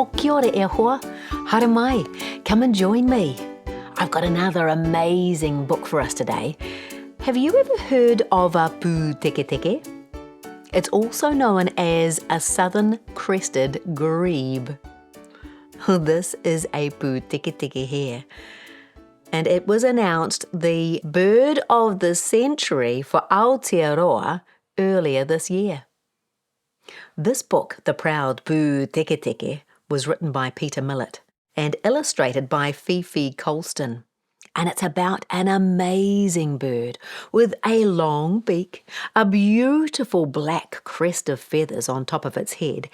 kia ora e hoa. Haere mai, come and join me. I've got another amazing book for us today. Have you ever heard of a Puteketeke? It's also known as a Southern Crested Grebe. This is a Puteketeke here. And it was announced the bird of the century for Aotearoa earlier this year. This book, The Proud Pūtekeke, was written by Millet and illustrated by Fifi Colston. And it's about an amazing bird with a long beak, a beautiful black crest of feathers on top of its head,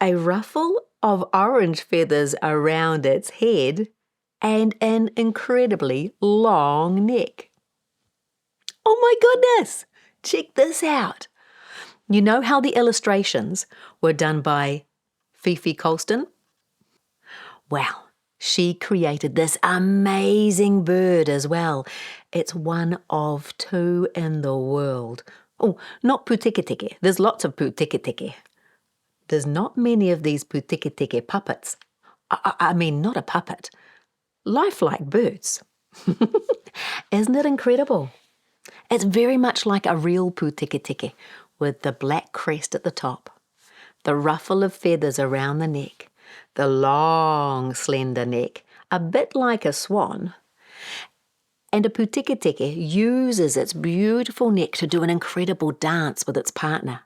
a ruffle of orange feathers around its head, and an incredibly long neck. Oh my goodness! Check this out. You know how the illustrations were done by Fifi Colston? Well, she created this amazing bird as well. It's one of two in the world. Oh, not Puteketeke. There's lots of Puteketeke. There's not many of these Puteketeke puppets. I mean, not a puppet. Lifelike birds. Isn't it incredible? It's very much like a real Puteketeke with the black crest at the top, the ruffle of feathers around the neck, the long, slender neck, a bit like a swan. And a Puteketeke uses its beautiful neck to do an incredible dance with its partner.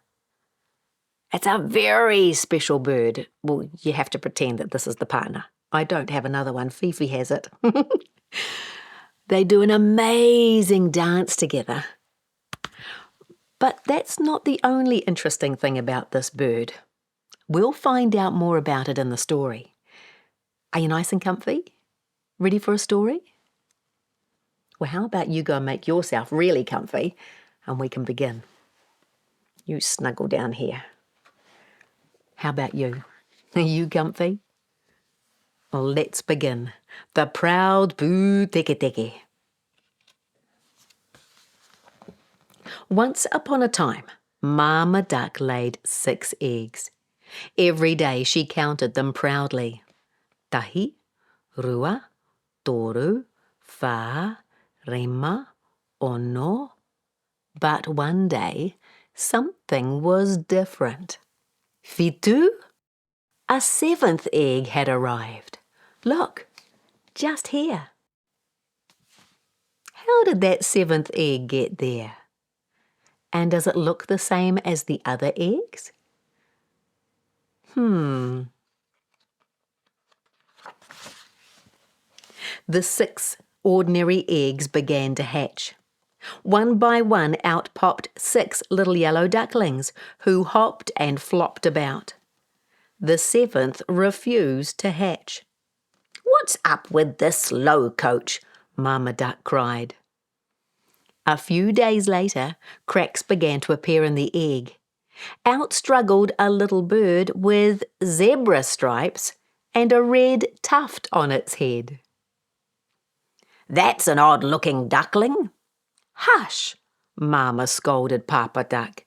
It's a very special bird. Well, you have to pretend that this is the partner. I don't have another one. Fifi has it. They do an amazing dance together. But that's not the only interesting thing about this bird. We'll find out more about it in the story. Are you nice and comfy? Ready for a story? Well, how about you go and make yourself really comfy and we can begin. You snuggle down here. How about you? Are you comfy? Well, let's begin. The Proud Pūtekeke. Once upon a time, Mama Duck laid 6 eggs. Every day she counted them proudly. Tahi, rua, toru, wha, rema, ono. But one day, something was different. Whitu? A 7th egg had arrived. Look, just here. How did that 7th egg get there? And does it look the same as the other eggs? The 6 ordinary eggs began to hatch. One by one out popped 6 little yellow ducklings who hopped and flopped about. The 7th refused to hatch. "What's up with this slow coach?" Mama Duck cried. A few days later, cracks began to appear in the egg. Out struggled a little bird with zebra stripes and a red tuft on its head. "That's an odd-looking duckling." "Hush!" Mama scolded Papa Duck.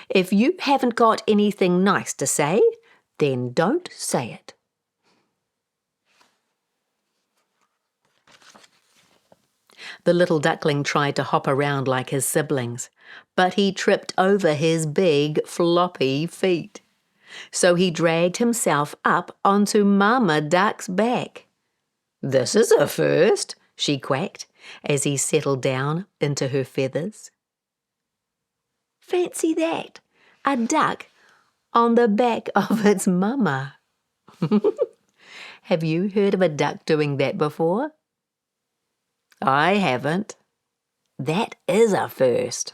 "If you haven't got anything nice to say, then don't say it." The little duckling tried to hop around like his siblings, but he tripped over his big, floppy feet. So he dragged himself up onto Mama Duck's back. "This is a first," she quacked, as he settled down into her feathers. Fancy that, a duck on the back of its mama. Have you heard of a duck doing that before? I haven't. That is a first.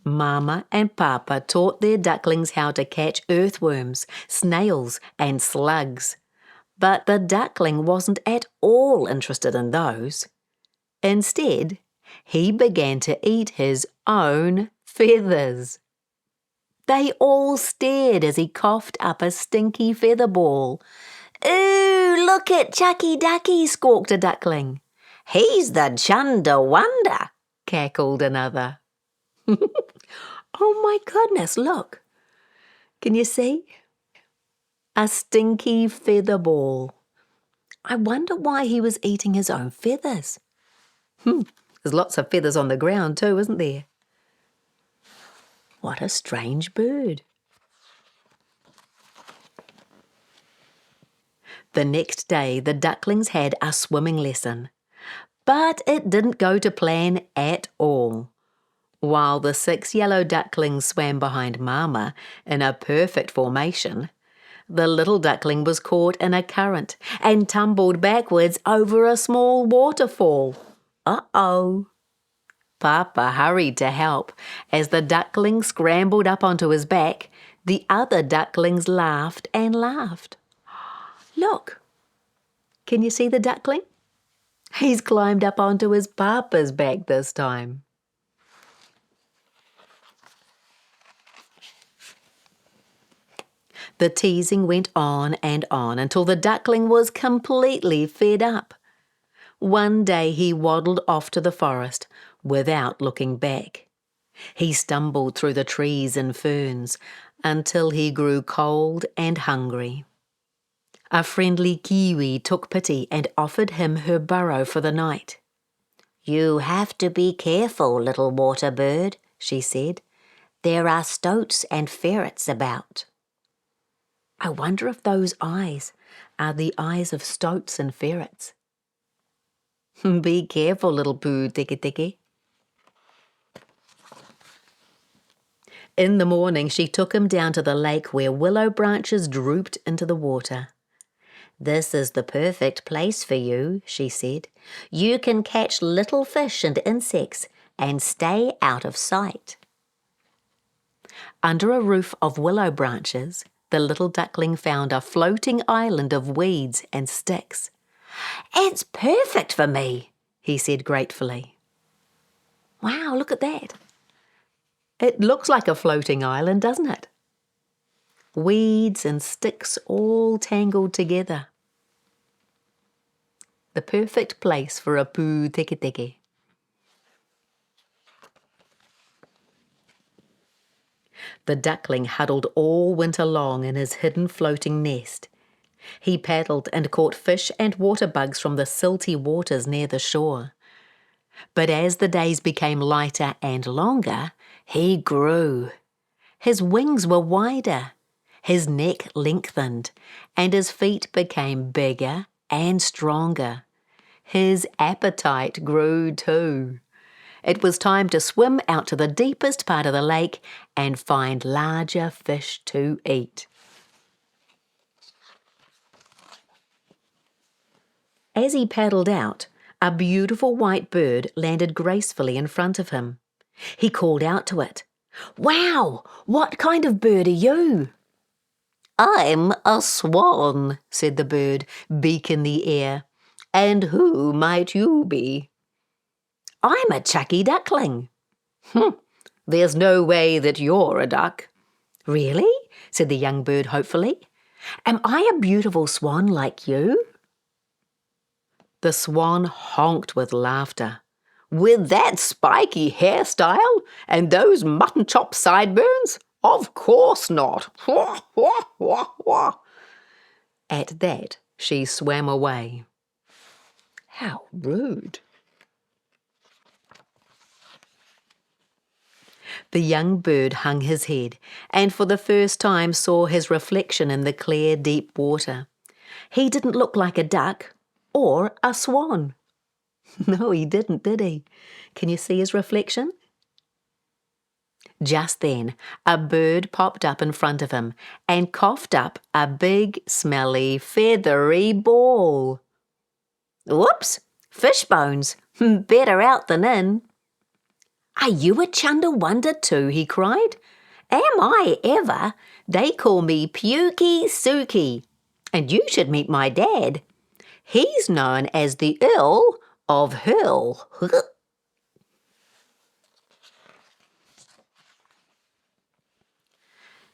Mama and Papa taught their ducklings how to catch earthworms, snails and slugs. But the duckling wasn't at all interested in those. Instead, he began to eat his own feathers. They all stared as he coughed up a stinky feather ball. "Ooh, look at Chucky Ducky," squawked a duckling. "He's the Chunder Wonder," cackled another. Oh my goodness, look. Can you see? A stinky feather ball. I wonder why he was eating his own feathers. There's lots of feathers on the ground too, isn't there? What a strange bird. The next day, the ducklings had a swimming lesson. But it didn't go to plan at all. While the 6 yellow ducklings swam behind Mama in a perfect formation, the little duckling was caught in a current and tumbled backwards over a small waterfall. Uh-oh! Papa hurried to help. As the duckling scrambled up onto his back, the other ducklings laughed and laughed. Look! Can you see the duckling? He's climbed up onto his papa's back this time. The teasing went on and on until the duckling was completely fed up. One day he waddled off to the forest without looking back. He stumbled through the trees and ferns until he grew cold and hungry. A friendly kiwi took pity and offered him her burrow for the night. "You have to be careful, little water bird," she said. "There are stoats and ferrets about." I wonder if those eyes are the eyes of stoats and ferrets. Be careful, little Pūteketeke. In the morning, she took him down to the lake where willow branches drooped into the water. "This is the perfect place for you," she said. "You can catch little fish and insects and stay out of sight." Under a roof of willow branches, the little duckling found a floating island of weeds and sticks. "It's perfect for me," he said gratefully. Wow, look at that. It looks like a floating island, doesn't it? Weeds and sticks all tangled together. The perfect place for a Pūteketeke. The duckling huddled all winter long in his hidden floating nest. He paddled and caught fish and water bugs from the silty waters near the shore. But as the days became lighter and longer, he grew. His wings were wider, his neck lengthened, and his feet became bigger and stronger. His appetite grew too. It was time to swim out to the deepest part of the lake and find larger fish to eat. As he paddled out, a beautiful white bird landed gracefully in front of him. He called out to it, "Wow, what kind of bird are you?" "I'm a swan," said the bird, beak in the air. "And who might you be?" "I'm a chucky duckling." "There's no way that you're a duck." "Really?" said the young bird hopefully. "Am I a beautiful swan like you?" The swan honked with laughter. "With that spiky hairstyle and those mutton chop sideburns? Of course not." At that, she swam away. How rude. The young bird hung his head and for the first time saw his reflection in the clear, deep water. He didn't look like a duck or a swan. No, he didn't, did he? Can you see his reflection? Just then, a bird popped up in front of him and coughed up a big, smelly, feathery ball. "Whoops! Fish bones! Better out than in." "Are you a Chundawanda too?" he cried. "Am I ever? They call me Pukey Suki. And you should meet my dad. He's known as the Earl of Hurl."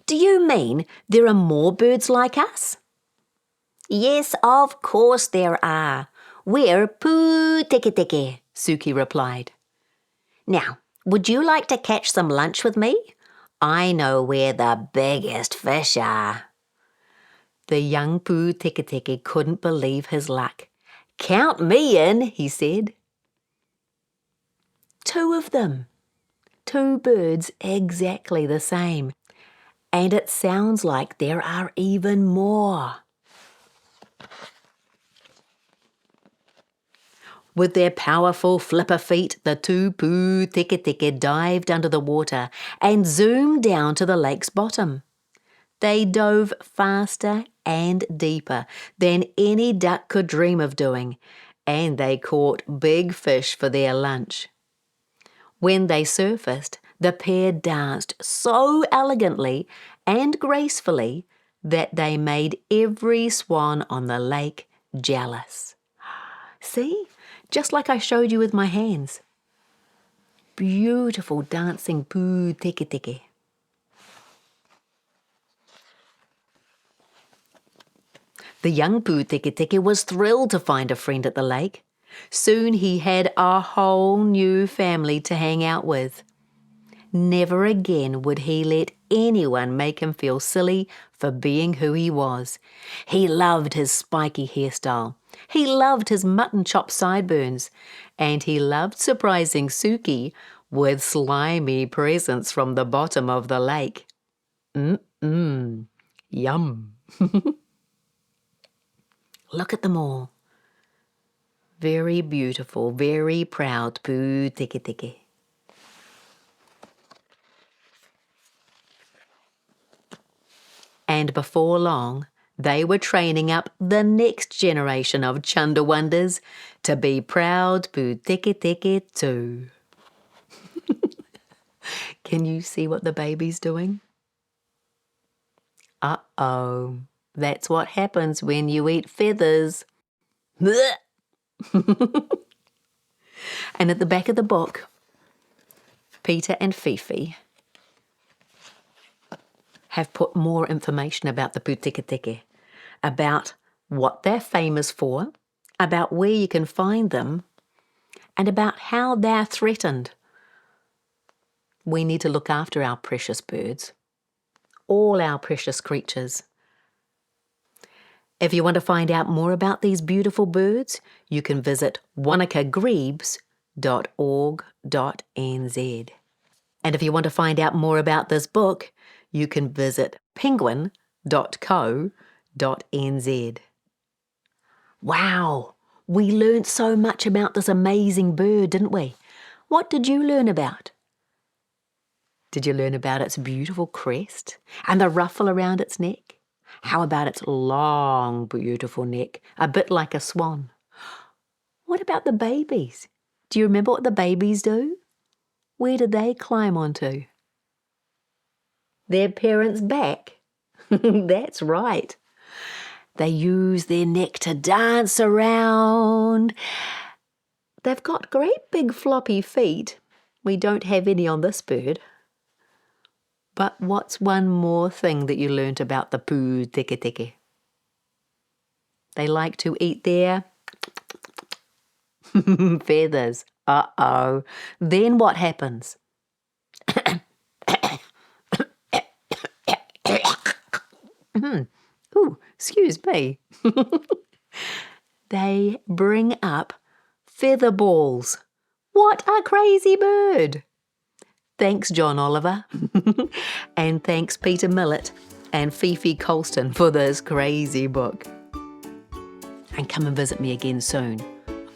"Do you mean there are more birds like us?" "Yes, of course there are. We're Pūteketeke," Suki replied. "Now, would you like to catch some lunch with me? I know where the biggest fish are. The young Pūteketeke couldn't believe his luck. Count me in, he said. 2 of them. 2 birds exactly the same. And it sounds like there are even more. With their powerful flipper feet, the 2 Pūteketeke dived under the water and zoomed down to the lake's bottom. They dove faster and deeper than any duck could dream of doing, and they caught big fish for their lunch. When they surfaced, the pair danced so elegantly and gracefully that they made every swan on the lake jealous. See? Just like I showed you with my hands. Beautiful dancing Pūteketeke. The young Pūteketeke was thrilled to find a friend at the lake. Soon he had a whole new family to hang out with. Never again would he let anyone make him feel silly for being who he was. He loved his spiky hairstyle. He loved his mutton chop sideburns. And he loved surprising Suzy with slimy presents from the bottom of the lake. Yum. Look at them all. Very beautiful, very proud Pūteketeke. And before long, they were training up the next generation of Chundawunders to be proud Pūteketeke too. Can you see what the baby's doing? Uh-oh, that's what happens when you eat feathers. And at the back of the book, Peter and Fifi have put more information about the Pūteketeke, about what they're famous for, about where you can find them, and about how they're threatened. We need to look after our precious birds, all our precious creatures. If you want to find out more about these beautiful birds, you can visit wannakagrebes.org.nz. And if you want to find out more about this book, you can visit penguin.co.nz. Wow, we learned so much about this amazing bird, didn't we? What did you learn about? Did you learn about its beautiful crest and the ruffle around its neck? How about its long, beautiful neck, a bit like a swan? What about the babies? Do you remember what the babies do? Where do they climb onto? Their parents' back. That's right. They use their neck to dance around. They've got great big floppy feet. We don't have any on this bird. But what's one more thing that you learnt about the Pūteketeke? They like to eat their feathers. Uh-oh. Then what happens? Ooh, excuse me. They bring up feather balls. What a crazy bird! Thanks, John Oliver. And thanks, Peter Millet and Fifi Colston for this crazy book. And come and visit me again soon.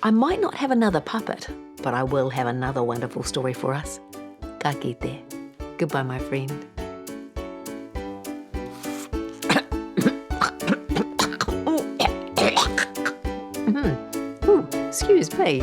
I might not have another puppet, but I will have another wonderful story for us. Ka kite. Goodbye, my friend. Ooh, excuse me.